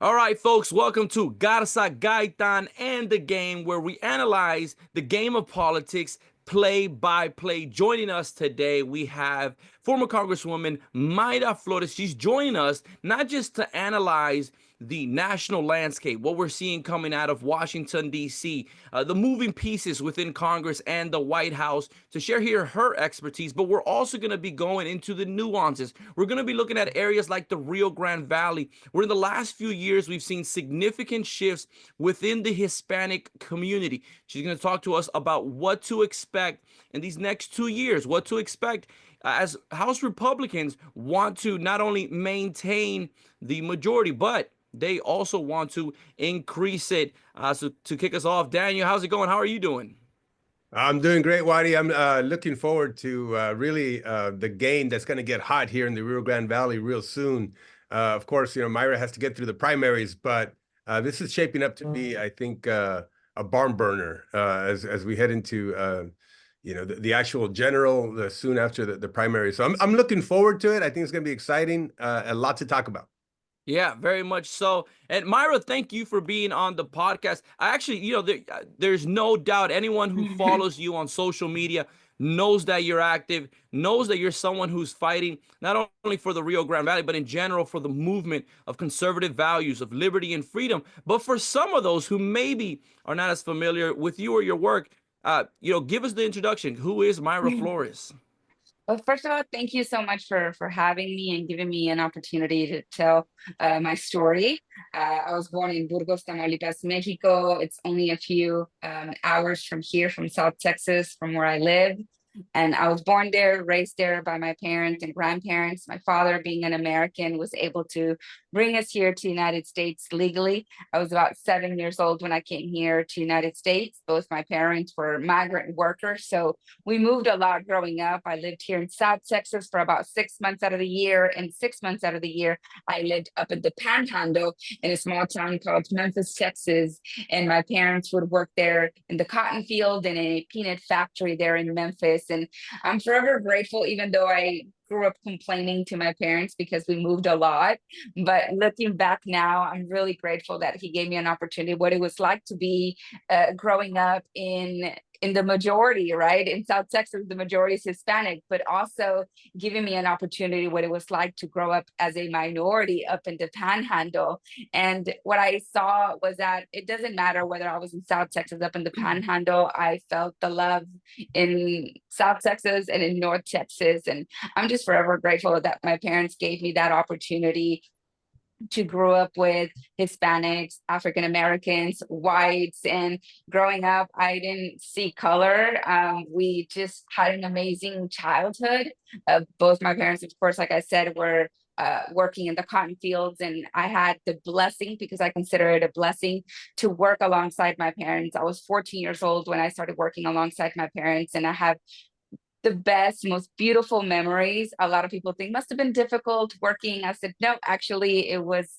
All right, folks, welcome to Garza Gaitan and the Game, where we analyze the game of politics play by play. Joining us today, we have former Congresswoman Mayra Flores. She's joining us not just to analyze the national landscape, what we're seeing coming out of Washington, D.C., the moving pieces within Congress and the White House, to share here her expertise. But we're also going to be going into the nuances. We're going to be looking at areas like the Rio Grande Valley, where in the last few years we've seen significant shifts within the Hispanic community. She's going to talk to us about what to expect in these next 2 years, what to expect as House Republicans want to not only maintain the majority, but they also want to increase it. So to kick us off, Daniel, how's it going? How are you doing? I'm doing great, Waddy. I'm looking forward to really the game that's going to get hot here in the Rio Grande Valley real soon. Of course, Mayra has to get through the primaries, but this is shaping up to be, I think, a barn burner as we head into the actual general soon after the primary. So I'm looking forward to it. I think it's going to be exciting. A lot to talk about. Yeah, very much so. And Myra, thank you for being on the podcast. I actually, there's no doubt anyone who follows you on social media knows that you're active, knows that you're someone who's fighting not only for the Rio Grande Valley, but in general for the movement of conservative values of liberty and freedom. But for some of those who maybe are not as familiar with you or your work, give us the introduction. Who is Mayra Flores? Well, first of all, thank you so much for having me and giving me an opportunity to tell my story. I was born in Burgos, Tamaulipas, Mexico. It's only a few hours from here, from South Texas, from where I live. And I was born there, raised there by my parents and grandparents. My father, being an American, was able to bring us here to the United States legally. I was about 7 years old when I came here to the United States. Both my parents were migrant workers, so we moved a lot growing up. I lived here in South Texas for about 6 months out of the year, and 6 months out of the year, I lived up in the Panhandle in a small town called Memphis, Texas. And my parents would work there in the cotton field and in a peanut factory there in Memphis. And I'm forever grateful, even though I grew up complaining to my parents because we moved a lot. But looking back now, I'm really grateful that he gave me an opportunity, what it was like to be growing up in the majority, right? In South Texas, the majority is Hispanic, but also giving me an opportunity what it was like to grow up as a minority up in the Panhandle. And what I saw was that it doesn't matter whether I was in South Texas, up in the Panhandle, I felt the love in South Texas and in North Texas. And I'm just forever grateful that my parents gave me that opportunity to grow up with Hispanics, African Americans, whites, and growing up, I didn't see color. We just had an amazing childhood. Both my parents, of course, like I said, were working in the cotton fields, and I had the blessing, because I consider it a blessing, to work alongside my parents. I was 14 years old when I started working alongside my parents, and I have the best, most beautiful memories. A lot of people think must have been difficult working. I said, no, actually, it was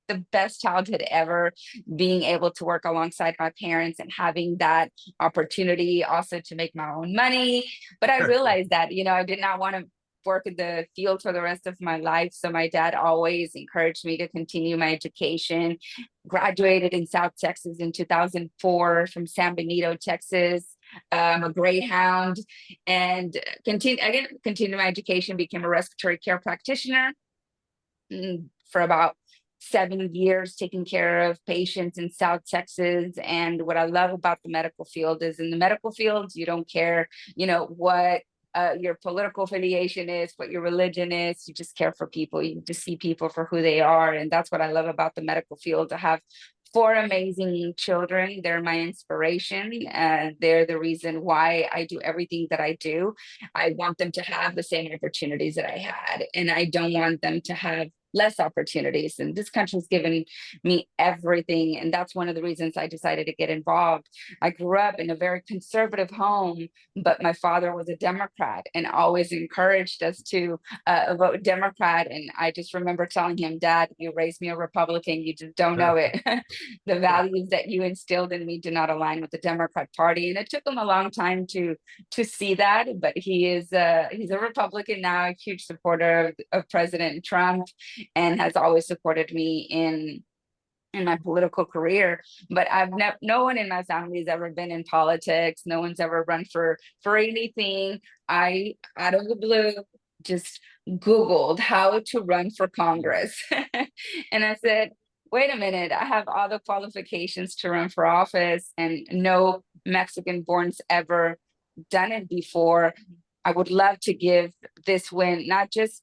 the best childhood ever, being able to work alongside my parents and having that opportunity also to make my own money. But I realized that, I did not want to work in the field for the rest of my life. So my dad always encouraged me to continue my education. Graduated in South Texas in 2004 from San Benito, Texas. A Greyhound, and continued my education, became a respiratory care practitioner for about 7 years, taking care of patients in South Texas. And what I love about the medical field is, in the medical field, you don't care, what your political affiliation is, what your religion is. You just care for people. You just see people for who they are. And that's what I love about the medical field. I have four amazing children. They're my inspiration. They're the reason why I do everything that I do. I want them to have the same opportunities that I had, and I don't want them to have less opportunities. And this country's given me everything. And that's one of the reasons I decided to get involved. I grew up in a very conservative home, but my father was a Democrat and always encouraged us to vote Democrat. And I just remember telling him, Dad, you raised me a Republican. You just don't know it. The values that you instilled in me do not align with the Democrat Party. And it took him a long time to see that, but he's a Republican now, a huge supporter of President Trump, and has always supported me in in my political career, but I've never, no one in my family has ever been in politics. No one's ever run for anything. I, out of the blue, just Googled how to run for Congress. And I said, wait a minute, I have all the qualifications to run for office, and no Mexican born's ever done it before. I would love to give this win, not just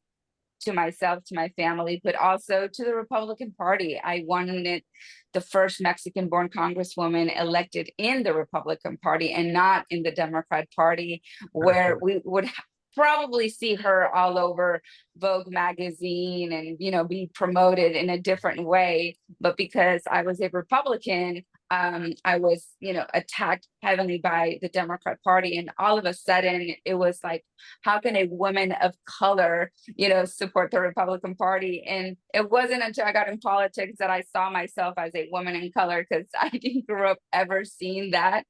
to myself, to my family, but also to the Republican Party. I wanted the first Mexican born Congresswoman elected in the Republican Party and not in the Democrat Party, where we would probably see her all over Vogue magazine and, you know, be promoted in a different way. But because I was a Republican, I was, you know, attacked heavily by the Democrat Party. And all of a sudden, it was like, how can a woman of color, you know, support the Republican Party? And it wasn't until I got in politics that I saw myself as a woman in color, because I didn't grow up ever seeing that.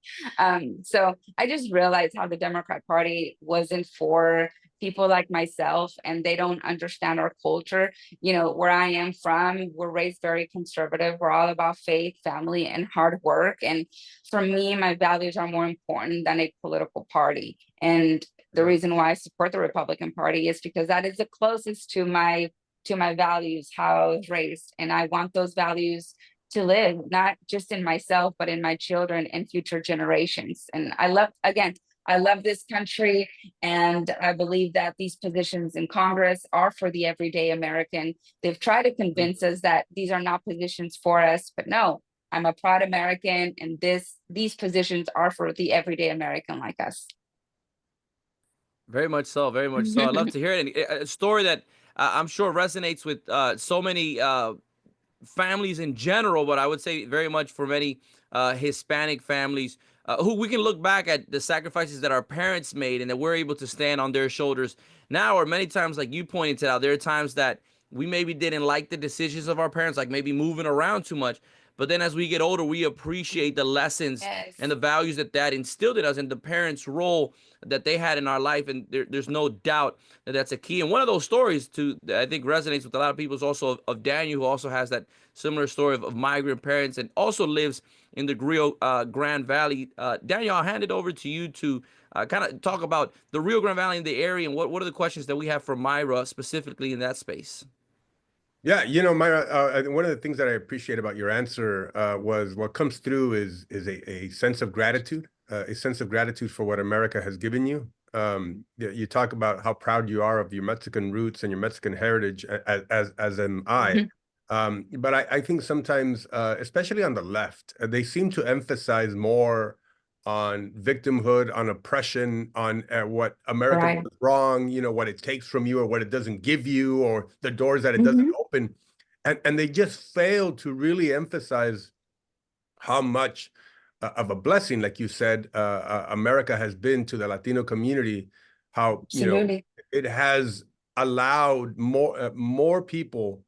So I just realized how the Democrat Party wasn't for people like myself, and they don't understand our culture. You know, where I am from, we're raised very conservative. We're all about faith, family, and hard work. And for me, my values are more important than a political party. And the reason why I support the Republican Party is because that is the closest to my values, how I was raised. And I want those values to live, not just in myself, but in my children and future generations. And I love, again, I love this country, and I believe that these positions in Congress are for the everyday American. They've tried to convince us that these are not positions for us, but no, I'm a proud American, and these positions are for the everyday American like us. Very much so. Very much so. I love to hear it. And a story that I'm sure resonates with so many families in general, but I would say very much for many Hispanic families who we can look back at the sacrifices that our parents made and that we're able to stand on their shoulders now. Or many times, like you pointed out, there are times that we maybe didn't like the decisions of our parents, like maybe moving around too much. But then as we get older, we appreciate the lessons Yes. and the values that instilled in us, and the parents' role that they had in our life. And there's no doubt that that's a key. And one of those stories that I think resonates with a lot of people is also of Daniel, who also has that similar story of migrant parents and also lives in the Rio Grande Valley. Daniel, I'll hand it over to you to kind of talk about the Rio Grande Valley in the area, and what are the questions that we have for Mayra specifically in that space. Yeah, you know, Mayra, one of the things that I appreciate about your answer was what comes through is a sense of gratitude, a sense of gratitude for what America has given you. You talk about how proud you are of your Mexican roots and your Mexican heritage, as am I. But I think sometimes, especially on the left, they seem to emphasize more on victimhood, on oppression, on what America Right. does wrong, you know, what it takes from you or what it doesn't give you or the doors that it doesn't open. And they just fail to really emphasize how much of a blessing, like you said, America has been to the Latino community, how, you know, Absolutely. it has allowed more people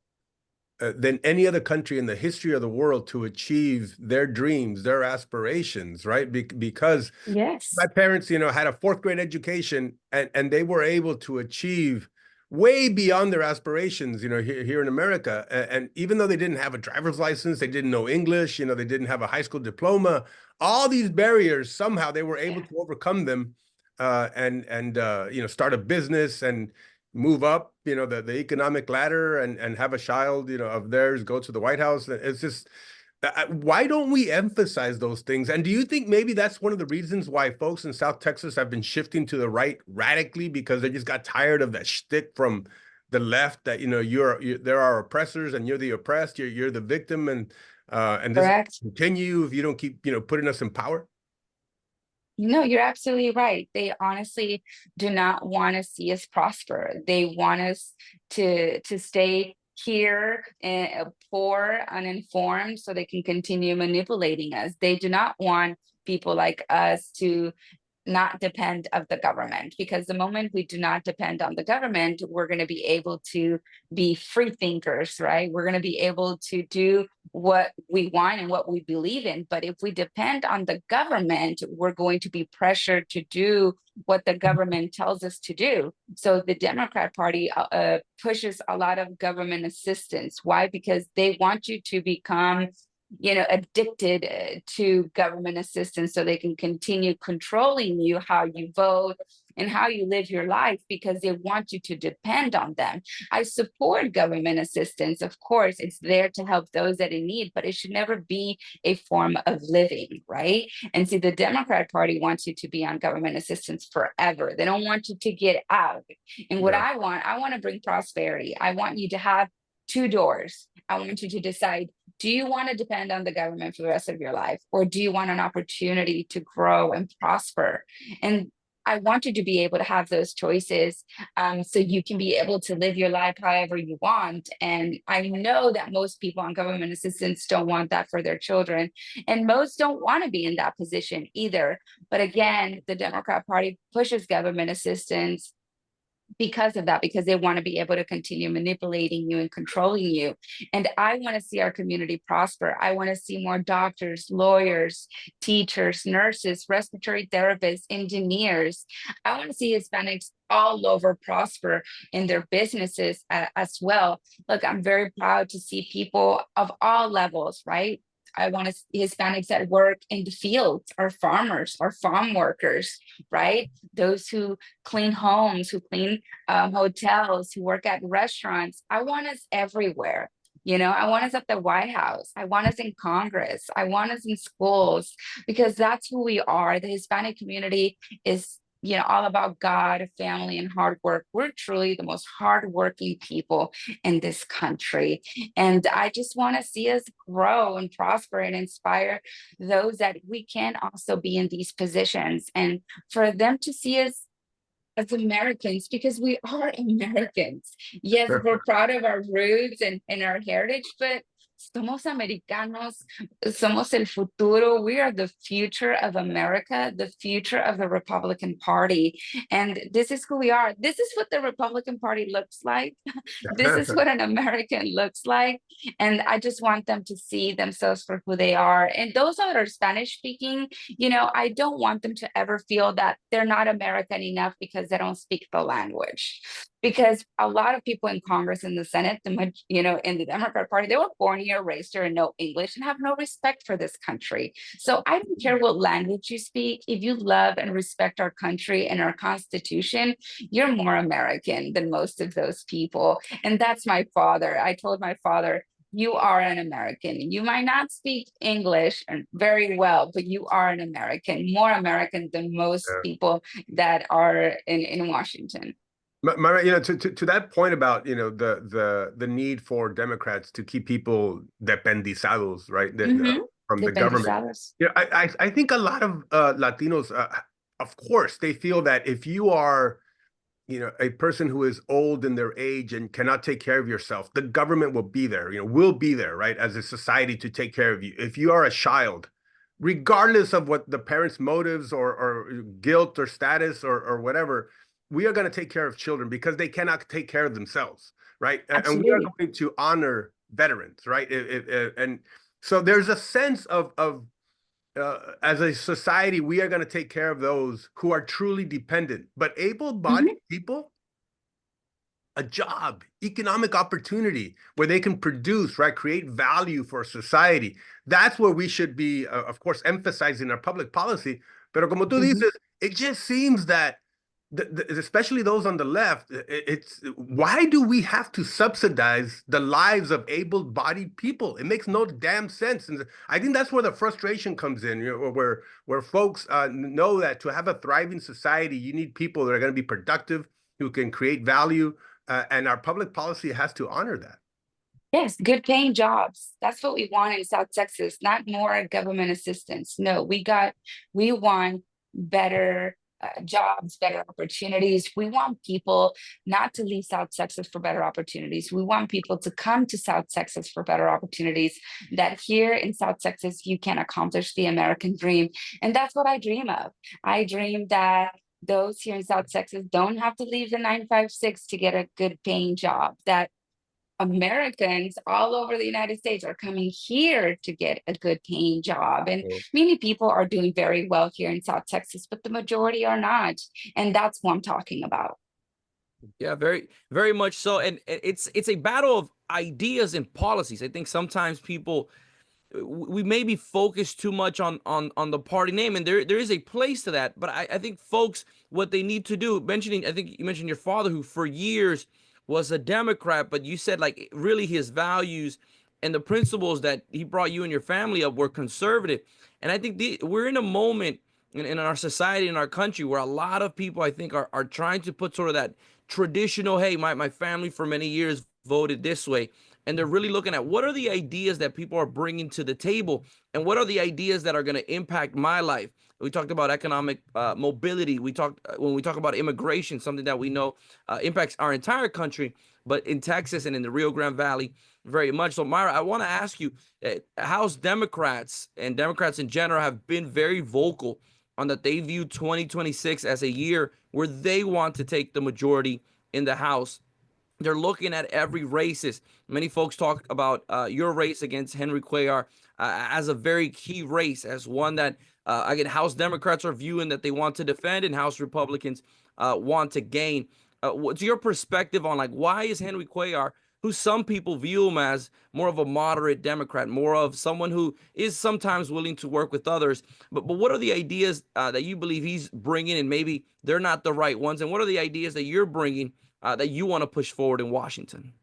than any other country in the history of the world to achieve their dreams, their aspirations, right? Because Yes. my parents, you know, had a fourth grade education, and they were able to achieve way beyond their aspirations, you know, here in America. And even though they didn't have a driver's license, they didn't know English, you know, they didn't have a high school diploma, all these barriers, somehow they were able to overcome them, and you know, start a business and move up, you know, the economic ladder, and have a child, you know, of theirs go to the White House. It's just, why don't we emphasize those things? And do you think maybe that's one of the reasons why folks in South Texas have been shifting to the right radically, because they just got tired of that shtick from the left that, you know, there are oppressors and you're the oppressed, you're the victim, and this will Correct. continue if you don't keep, you know, putting us in power? No, you're absolutely right. They honestly do not want to see us prosper. They want us to stay here and poor, uninformed, so they can continue manipulating us. They do not want people like us to not depend of the government, because the moment we do not depend on the government, we're going to be able to be free thinkers, right? We're going to be able to do what we want and what we believe in. But if we depend on the government, we're going to be pressured to do what the government tells us to do. So the Democrat Party pushes a lot of government assistance. Why? Because they want you to become, addicted to government assistance, so they can continue controlling you, how you vote and how you live your life, because they want you to depend on them. I support government assistance. Of course, it's there to help those that in need, but it should never be a form of living, right? And see, the Democrat Party wants you to be on government assistance forever. They don't want you to get out. And what I want to bring prosperity. I want you to have two doors. I want you to decide, do you want to depend on the government for the rest of your life? Or do you want an opportunity to grow and prosper? And I want you to be able to have those choices, so you can be able to live your life however you want. And I know that most people on government assistance don't want that for their children. And most don't want to be in that position either. But again, the Democrat Party pushes government assistance because of that, because they want to be able to continue manipulating you and controlling you. And I want to see our community prosper. I want to see more doctors, lawyers, teachers, nurses, respiratory therapists, engineers. I want to see Hispanics all over prosper in their businesses as well. Look, I'm very proud to see people of all levels, right? I want to see Hispanics that work in the fields, our farmers, our farm workers, right? Those who clean homes, who clean hotels, who work at restaurants. I want us everywhere. I want us at the White House. I want us in Congress. I want us in schools, because that's who we are. The Hispanic community is all about God, family, and hard work. We're truly the most hardworking people in this country. And I just want to see us grow and prosper and inspire those that we can also be in these positions, and for them to see us as Americans, because we are Americans. Yes, we're proud of our roots and our heritage, but somos americanos, somos el futuro. We are the future of America, the future of the Republican Party. And this is who we are. This is what the Republican Party looks like. This is what an American looks like. And I just want them to see themselves for who they are. And those that are Spanish speaking, I don't want them to ever feel that they're not American enough because they don't speak the language. Because a lot of people in Congress and the Senate, in the Democrat Party, they were born here, raised here, and know English and have no respect for this country. So I don't care what language you speak. If you love and respect our country and our Constitution, you're more American than most of those people. And that's my father. I told my father, you are an American. You might not speak English very well, but you are an American, more American than most people that are in Washington. Mayra, to that point about, the need for Democrats to keep people dependizados, right? From the government. I think a lot of Latinos, of course, they feel that if you are, a person who is old in their age and cannot take care of yourself, the government will be there, will be there, right, as a society to take care of you. If you are a child, regardless of what the parents' motives or guilt or status or whatever, we are going to take care of children because they cannot take care of themselves, right? Absolutely. And we are going to honor veterans, right? And so there's a sense of as a society, we are going to take care of those who are truly dependent, but able-bodied people, a job, economic opportunity where they can produce, right, create value for society. That's where we should be, of course, emphasizing our public policy. Pero como tú dices, it just seems that especially those on the left, it's why do we have to subsidize the lives of able-bodied people? It makes no damn sense. And I think that's where the frustration comes in, where folks know that to have a thriving society, you need people that are going to be productive, who can create value, and our public policy has to honor that. Yes, good paying jobs. That's what we want in South Texas, not more government assistance. No, we want better jobs, better opportunities. We want people not to leave South Texas for better opportunities. We want people to come to South Texas for better opportunities, that here in South Texas, you can accomplish the American dream. And that's what I dream of. I dream that those here in South Texas don't have to leave the 956 to get a good paying job, that Americans all over the United States are coming here to get a good paying job. And many people are doing very well here in South Texas, but the majority are not. And that's what I'm talking about. Yeah, very, very much so. And it's a battle of ideas and policies. I think sometimes people, we maybe focus too much on the party name, and there is a place to that. But I think folks, what they need to do, mentioning, I think you mentioned your father, who for years was a Democrat, but you said like really his values and the principles that he brought you and your family up were conservative. And I think we're in a moment in our society, in our country, where a lot of people, I think, are trying to put sort of that traditional, hey, my family for many years voted this way. And they're really looking at what are the ideas that people are bringing to the table, and what are the ideas that are going to impact my life. We talked about economic mobility. When we talk about immigration, something that we know impacts our entire country, but in Texas and in the Rio Grande Valley, very much. So, Mayra, I want to ask you, House Democrats and Democrats in general have been very vocal on that they view 2026 as a year where they want to take the majority in the House. They're looking at every racist. Many folks talk about your race against Henry Cuellar as a very key race, as one that, again, House Democrats are viewing that they want to defend, and House Republicans want to gain. What's your perspective on, like, why is Henry Cuellar, who some people view him as more of a moderate Democrat, more of someone who is sometimes willing to work with others, but what are the ideas that you believe he's bringing, and maybe they're not the right ones, and what are the ideas that you're bringing that you want to push forward in Washington?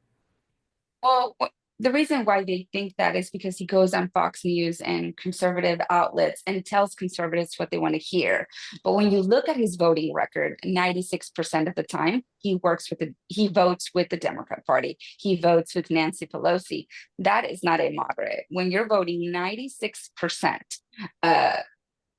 Well, the reason why they think that is because he goes on Fox News and conservative outlets and tells conservatives what they want to hear. But when you look at his voting record, 96% of the time he votes with the Democrat Party. He votes with Nancy Pelosi. That is not a moderate. When you're voting 96%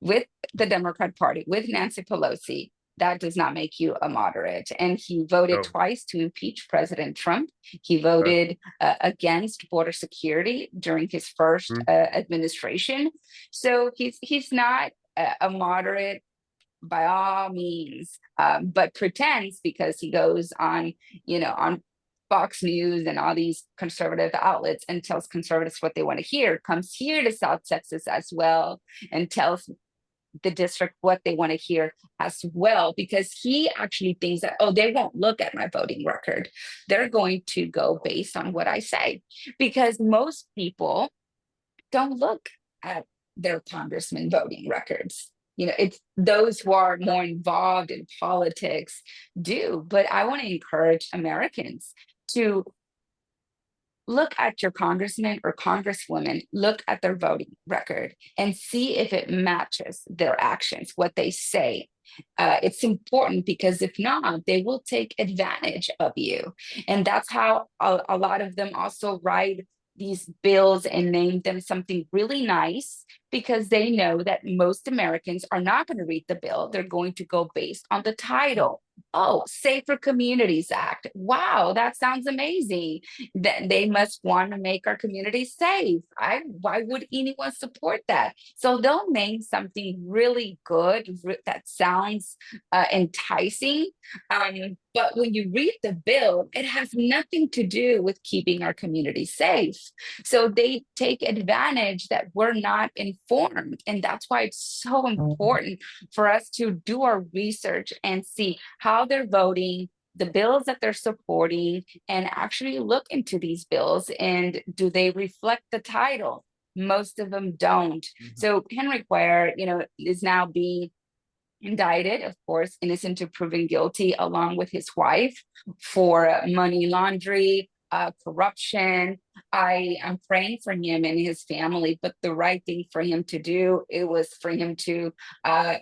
with the Democrat Party, with Nancy Pelosi, that does not make you a moderate. And he voted twice to impeach President Trump. He voted against border security during his first administration. So he's not a moderate by all means, but pretends, because he goes on, on Fox News and all these conservative outlets and tells conservatives what they want to hear, comes here to South Texas as well and tells the district what they want to hear as well, because he actually thinks that, oh, they won't look at my voting record. They're going to go based on what I say, because most people don't look at their congressman voting records. It's those who are more involved in politics do. But I want to encourage Americans to look at your congressman or congresswoman, look at their voting record and see if it matches their actions, what they say. It's important, because if not, they will take advantage of you. And that's how a lot of them also write these bills and name them something really nice, because they know that most Americans are not going to read the bill. They're going to go based on the title. Oh, Safer Communities Act. Wow, that sounds amazing. That they must want to make our communities safe. Why would anyone support that? So they'll name something really good that sounds enticing. But when you read the bill, it has nothing to do with keeping our communities safe. So they take advantage that we're not informed. And that's why it's so important for us to do our research and see how they're voting, the bills that they're supporting, and actually look into these bills. And do they reflect the title? Most of them don't. So Henry Cuellar, is now being indicted, of course, innocent to proven guilty, along with his wife, for money laundering, corruption. I am praying for him and his family, but the right thing for him to do, it was for him to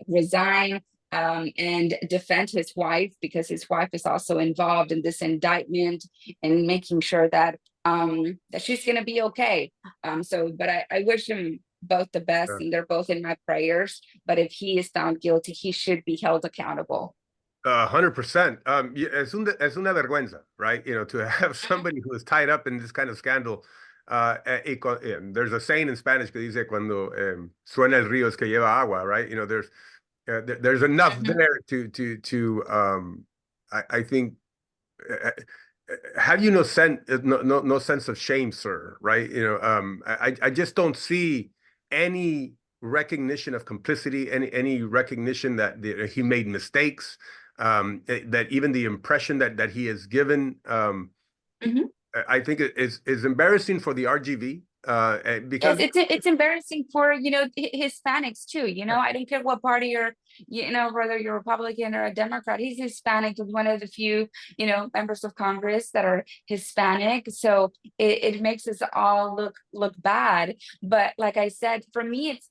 resign and defend his wife, because his wife is also involved in this indictment, and making sure that that she's going to be okay. But I wish him both the best, and they're both in my prayers. But if he is found guilty, he should be held accountable. 100%. Es una vergüenza, right? To have somebody who is tied up in this kind of scandal. There's a saying in Spanish que dice cuando suena el río es que lleva agua, right? There's enough there I think. Have you no sense of shame, sir? Right? I just don't see any recognition of complicity, any recognition that he made mistakes. That even the impression that he has given, I think is embarrassing for the RGV. Because it's embarrassing for Hispanics too. I don't care what party you're, whether you're Republican or a Democrat. He's Hispanic. He's one of the few members of Congress that are Hispanic. So it makes us all look bad. But like I said, for me, it's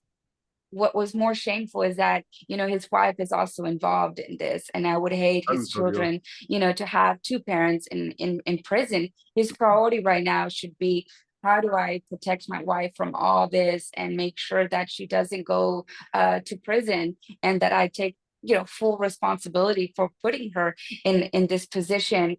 what was more shameful is that his wife is also involved in this, and I would hate his children to have two parents in prison. His priority right now should be, how do I protect my wife from all this and make sure that she doesn't go to prison, and that I take full responsibility for putting her in this position.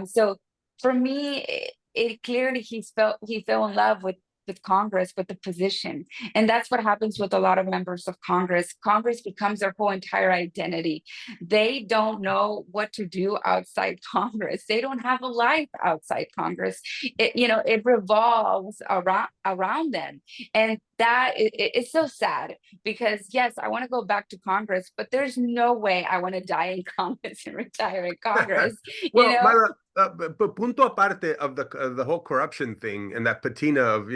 So for me, it clearly he fell in love with Congress, with the position. And that's what happens with a lot of members of Congress. Congress becomes their whole entire identity. They don't know what to do outside Congress. They don't have a life outside Congress. It revolves around them. And that it's so sad, because yes, I want to go back to Congress, but there's no way I want to die in Congress and retire in Congress. Well, Mayra, but punto aparte of the whole corruption thing and that patina of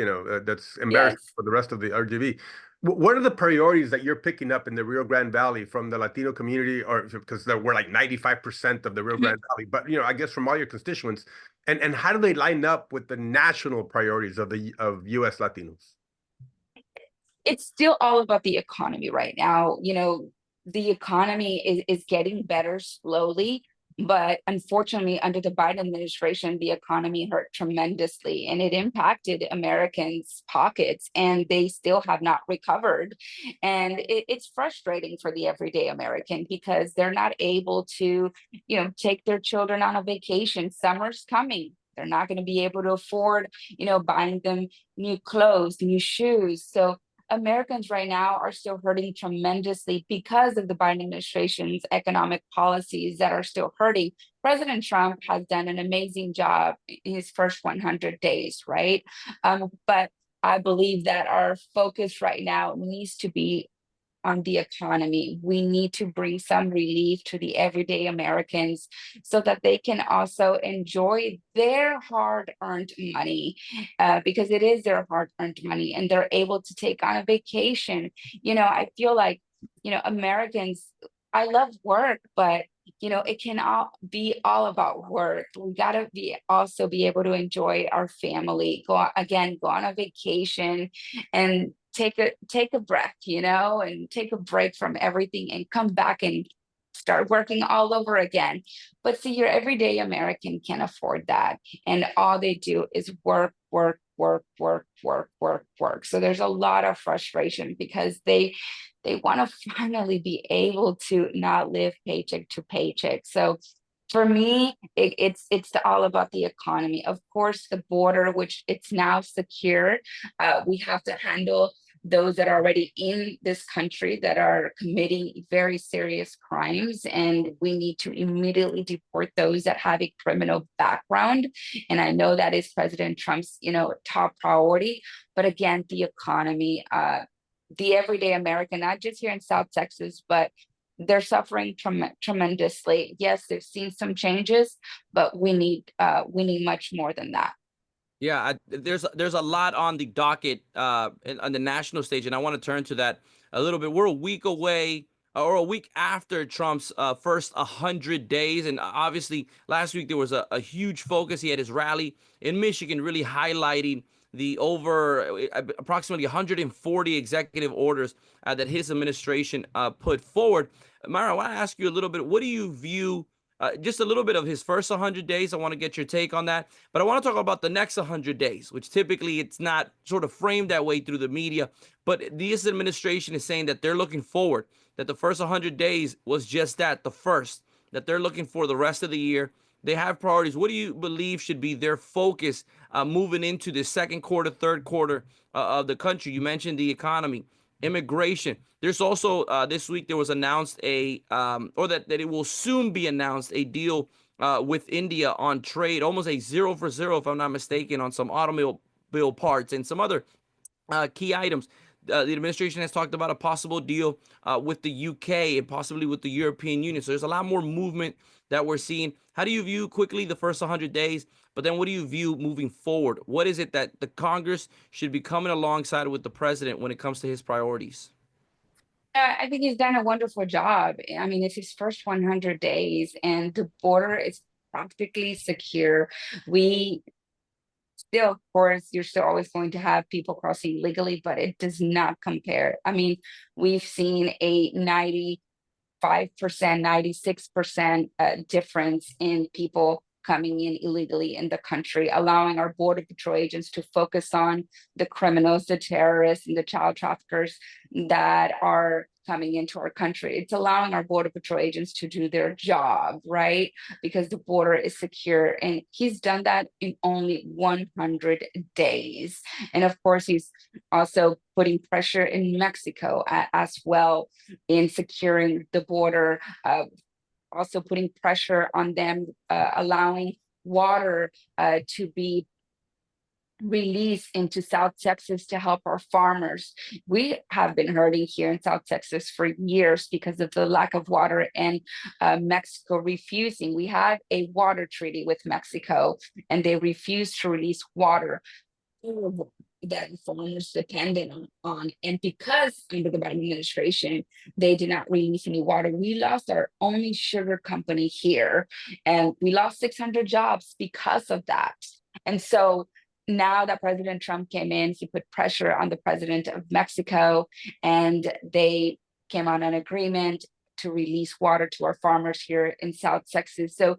that's embarrassing for the rest of the RGB. What are the priorities that you're picking up in the Rio Grande Valley from the Latino community, or because we're like 95% of the Rio Grande Valley, but I guess from all your constituents, and how do they line up with the national priorities of U.S. Latinos? It's still all about the economy right now. The economy is getting better slowly, but unfortunately, under the Biden administration, the economy hurt tremendously, and it impacted Americans' pockets, and they still have not recovered. And it's frustrating for the everyday American, because they're not able to, take their children on a vacation. Summer's coming. They're not going to be able to afford, buying them new clothes, new shoes. So Americans right now are still hurting tremendously because of the Biden administration's economic policies that are still hurting. President Trump has done an amazing job in his first 100 days, right? But I believe that our focus right now needs to be on the economy. We need to bring some relief to the everyday Americans so that they can also enjoy their hard-earned money, because it is their hard-earned money, and they're able to take on a vacation. I feel like, Americans, I love work, but it can all be all about work. We gotta also be able to enjoy our family, go on a vacation, and take a breath, and take a break from everything, and come back and start working all over again. But see, your everyday American can't afford that, and all they do is work, work, work, work, work, work, work. So there's a lot of frustration, because they want to finally be able to not live paycheck to paycheck. So for me, it's all about the economy. Of course, the border, which it's now secure, we have to handle those that are already in this country that are committing very serious crimes, and we need to immediately deport those that have a criminal background. And I know that is President Trump's top priority. But again, the economy, the everyday American, not just here in South Texas, but they're suffering tremendously. Yes, they've seen some changes, but we need much more than that. Yeah, there's a lot on the docket on the national stage, and I want to turn to that a little bit. We're a week away, or a week after Trump's first 100 days, and obviously last week there was a huge focus. He had his rally in Michigan, really highlighting the approximately 140 executive orders that his administration put forward. Mayra, I want to ask you a little bit. What do you view just a little bit of his first 100 days. I want to get your take on that. But I want to talk about the next 100 days, which typically it's not sort of framed that way through the media. But this administration is saying that they're looking forward, that the first 100 days was just that, the first, that they're looking for the rest of the year. They have priorities. What do you believe should be their focus moving into the second quarter, third quarter of the country? You mentioned the economy, immigration. There's also this week there was announced or that it will soon be announced a deal with India on trade, almost a 0 for 0, if I'm not mistaken, on some automobile parts and some other key items. The administration has talked about a possible deal with the UK and possibly with the European Union. So there's a lot more movement that we're seeing. How do you view quickly the first 100 days? But then what do you view moving forward? What is it that the Congress should be coming alongside with the president when it comes to his priorities? I think he's done a wonderful job. I mean, it's his first 100 days, and the border is practically secure. We still, of course, you're still always going to have people crossing legally, but it does not compare. I mean, we've seen a 95%, 96% difference in people coming in illegally in the country, allowing our border patrol agents to focus on the criminals, the terrorists, and the child traffickers that are coming into our country. It's allowing our border patrol agents to do their job, right? Because the border is secure. And he's done that in only 100 days. And of course, he's also putting pressure in Mexico as well in securing the border, also putting pressure on them, allowing water to be released into South Texas to help our farmers. We have been hurting here in South Texas for years because of the lack of water and Mexico refusing. We have a water treaty with Mexico and they refuse to release water that farmers dependent on. And because under the Biden administration, they did not release any water, we lost our only sugar company here. And we lost 600 jobs because of that. And so now that President Trump came in, he put pressure on the president of Mexico, and they came on an agreement to release water to our farmers here in South Texas. So,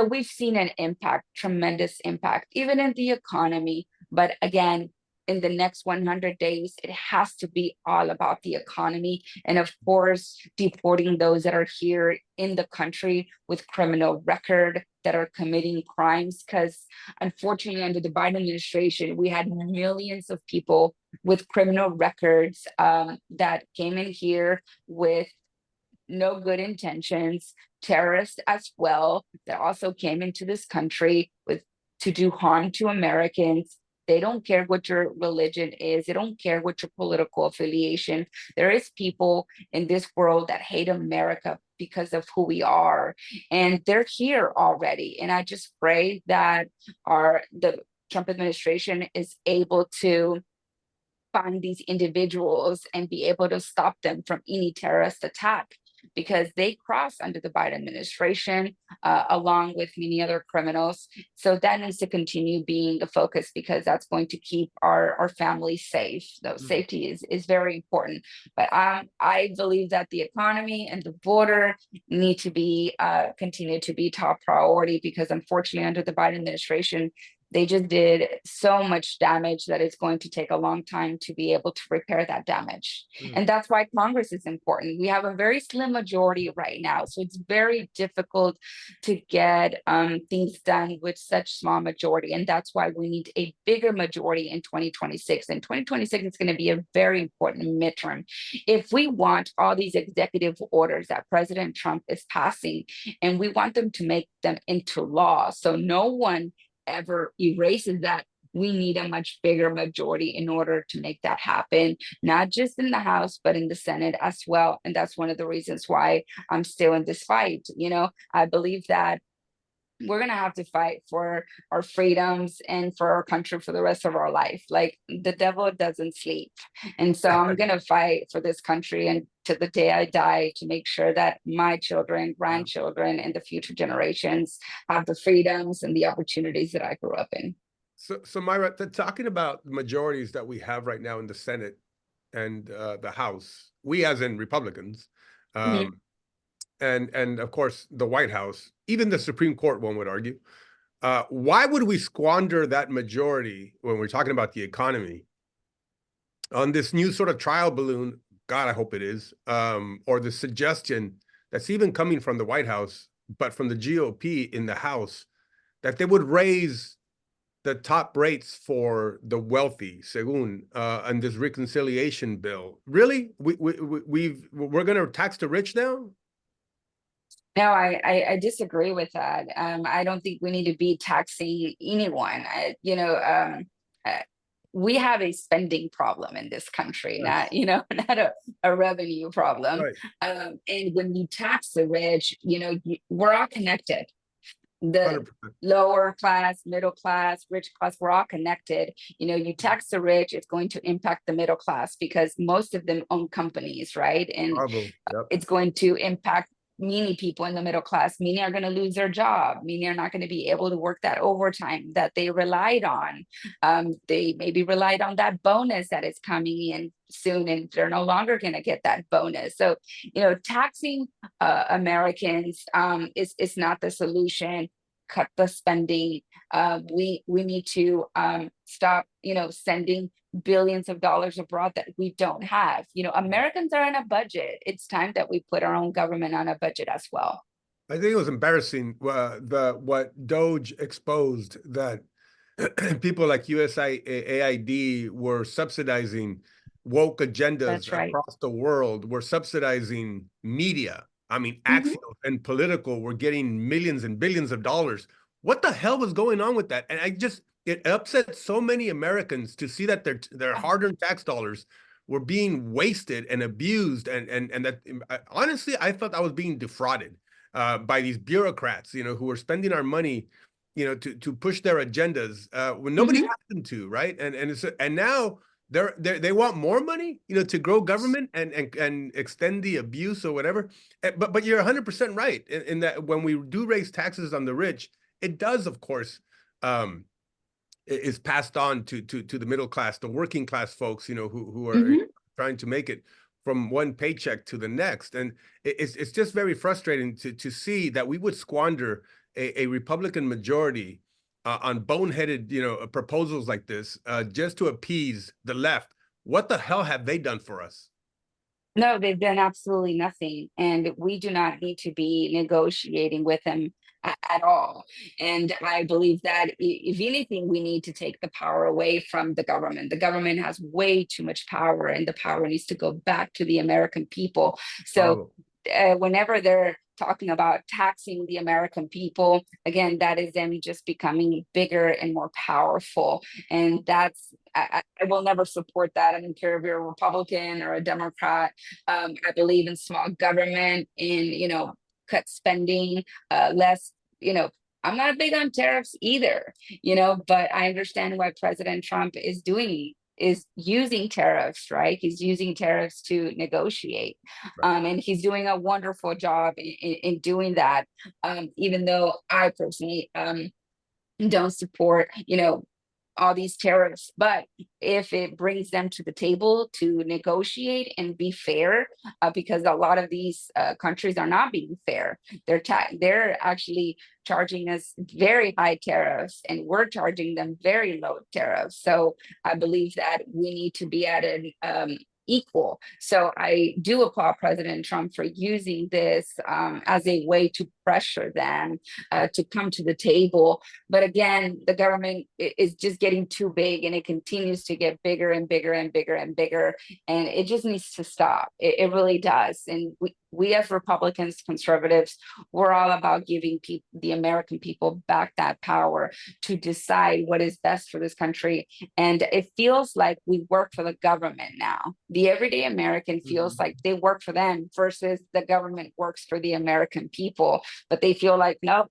we've seen an impact, tremendous impact, even in the economy. But again, in the next 100 days, it has to be all about the economy. And of course, deporting those that are here in the country with criminal record that are committing crimes. Because unfortunately, under the Biden administration, we had millions of people with criminal records that came in here with no good intentions, terrorists as well, that also came into this country to do harm to Americans. They don't care what your religion is. They don't care what your political affiliation. There is people in this world that hate America because of who we are, and they're here already. And I just pray that the Trump administration is able to find these individuals and be able to stop them from any terrorist attack, because they cross under the Biden administration along with many other criminals. So that needs to continue being the focus, because that's going to keep our families safe. Though safety is very important. But I believe that the economy and the border need to be continue to be top priority, because unfortunately under the Biden administration, they just did so much damage that it's going to take a long time to be able to repair that damage. And that's why Congress is important. We have a very slim majority right now. So it's very difficult to get things done with such small majority. And that's why we need a bigger majority in 2026. And 2026 is going to be a very important midterm. If we want all these executive orders that President Trump is passing, and we want them to make them into law, so no one ever erases that, we need a much bigger majority in order to make that happen, not just in the House, but in the Senate as well. And that's one of the reasons why I'm still in this fight. I believe that we're going to have to fight for our freedoms and for our country for the rest of our life. Like, the devil doesn't sleep. And so I'm going to fight for this country and to the day I die, to make sure that my children, grandchildren, and the future generations have the freedoms and the opportunities that I grew up in. So Mayra, talking about the majorities that we have right now in the Senate and the House, we as in Republicans, and of course the White House, even the Supreme Court, one would argue, why would we squander that majority when we're talking about the economy on this new sort of trial balloon? God, I hope it is, or the suggestion that's even coming from the White House, but from the GOP in the House, that they would raise the top rates for the wealthy, según, and this reconciliation bill. Really, we're going to tax the rich now? No, I disagree with that. I don't think we need to be taxing anyone. Uh, we have a spending problem in this country, Yes. not, not a revenue problem. Right. And when you tax the rich, we're all connected. The 100%. lower class, middle class, rich class, we're all connected. You tax the rich, it's going to impact the middle class because most of them own companies, right? And Bravo. Yep. it's going to impact many people in the middle class. Many are going to lose their job. Many are not going to be able to work that overtime that they relied on. They maybe relied on that bonus that is coming in soon, and they're no longer going to get that bonus. So, taxing Americans is not the solution. Cut the spending. We need to stop, sending billions of dollars abroad that we don't have. Americans are on a budget. It's time that we put our own government on a budget as well. I think it was embarrassing what Doge exposed, that people like USAID were subsidizing woke agendas That's right. across the world, were subsidizing media. I mean, Mhm. Axios and Political were getting millions and billions of dollars. What the hell was going on with that? And it upset so many Americans to see that their hard-earned tax dollars were being wasted and abused, and that honestly, I felt I was being defrauded by these bureaucrats, who were spending our money, to push their agendas when nobody Mhm. asked them to, right? And now they want more money, to grow government and extend the abuse or whatever. But you're 100% right in that when we do raise taxes on the rich, it does, of course, is passed on to the middle class, the working class folks, who are Mhm. trying to make it from one paycheck to the next. And it's just very frustrating to see that we would squander a Republican majority on boneheaded, proposals like this, just to appease the left. What the hell have they done for us? No, they've done absolutely nothing, and we do not need to be negotiating with them at all. And I believe that if anything, we need to take the power away from the government. The government has way too much power, and the power needs to go back to the American people. So, Bravo. whenever they're talking about taxing the American people, again, that is them just becoming bigger and more powerful. And I will never support that. I don't care if you're a Republican or a Democrat. I believe in small government, in, cut spending, less, I'm not big on tariffs either, but I understand why President Trump is using tariffs, right? He's using tariffs to negotiate. Right. And he's doing a wonderful job in doing that. Even though I personally don't support, all these tariffs, but if it brings them to the table to negotiate and be fair, because a lot of these countries are not being fair. They're actually charging us very high tariffs, and we're charging them very low tariffs. So I believe that we need to be at an equal. So I do applaud President Trump for using this as a way to pressure them to come to the table. But again, the government is just getting too big, and it continues to get bigger and bigger and bigger and bigger. And it just needs to stop. It really does. And we as Republicans, conservatives, we're all about giving the American people back that power to decide what is best for this country. And it feels like we work for the government now. The everyday American feels like they work for them versus the government works for the American people. But they feel like, no,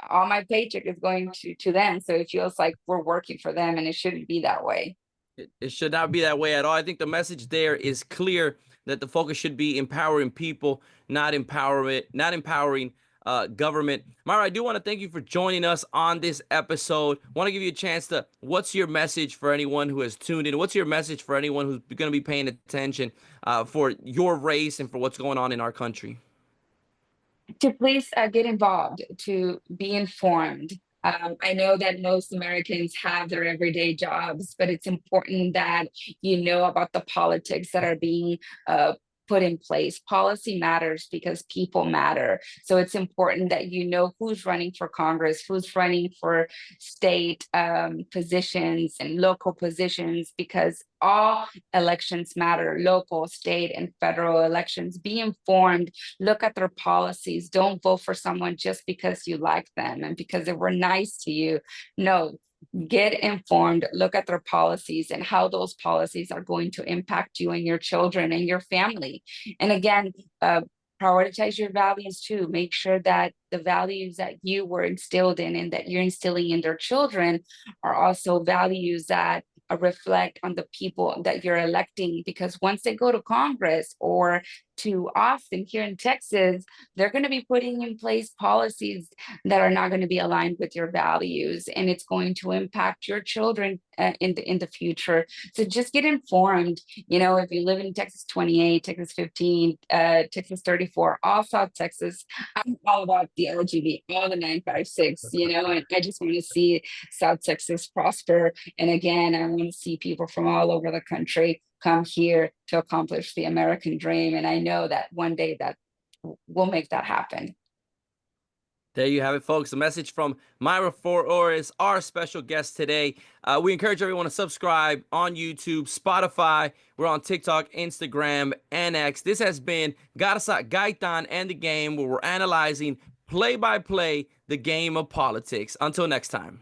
all my paycheck is going to them. So it feels like we're working for them, and it shouldn't be that way. It should not be that way at all. I think the message there is clear that the focus should be empowering people, not empowering government. Mayra, I do want to thank you for joining us on this episode. Want to give you a chance to, what's your message for anyone who has tuned in? What's your message for anyone who's going to be paying attention for your race and for what's going on in our country? To please get involved, to be informed. I know that most Americans have their everyday jobs, but it's important that you know about the politics that are being put in place. Policy matters because people matter. So it's important that you know who's running for Congress, who's running for state positions and local positions, because all elections matter, local, state, and federal elections. Be informed, look at their policies. Don't vote for someone just because you like them and because they were nice to you. No, get informed, look at their policies and how those policies are going to impact you and your children and your family. And again, prioritize your values too. Make sure that the values that you were instilled in and that you're instilling in their children are also values that reflect on the people that you're electing, because once they go to Congress or to Austin here in Texas, they're going to be putting in place policies that are not going to be aligned with your values, and it's going to impact your children in the future. So just get informed. You know, if you live in Texas 28, Texas 15, Texas 34, all South Texas, I'm all about the LGBT, all the 956. You know, and I just want to see South Texas prosper. And again, I want to see people from all over the country come here to accomplish the American dream. And I know that one day that we'll make that happen. There you have it, folks. A message from Mayra Flores, our special guest today. We encourage everyone to subscribe on YouTube, Spotify. We're on TikTok, Instagram, and X. This has been Garza, Gaitan, and the Game, where we're analyzing play-by-play the game of politics. Until next time.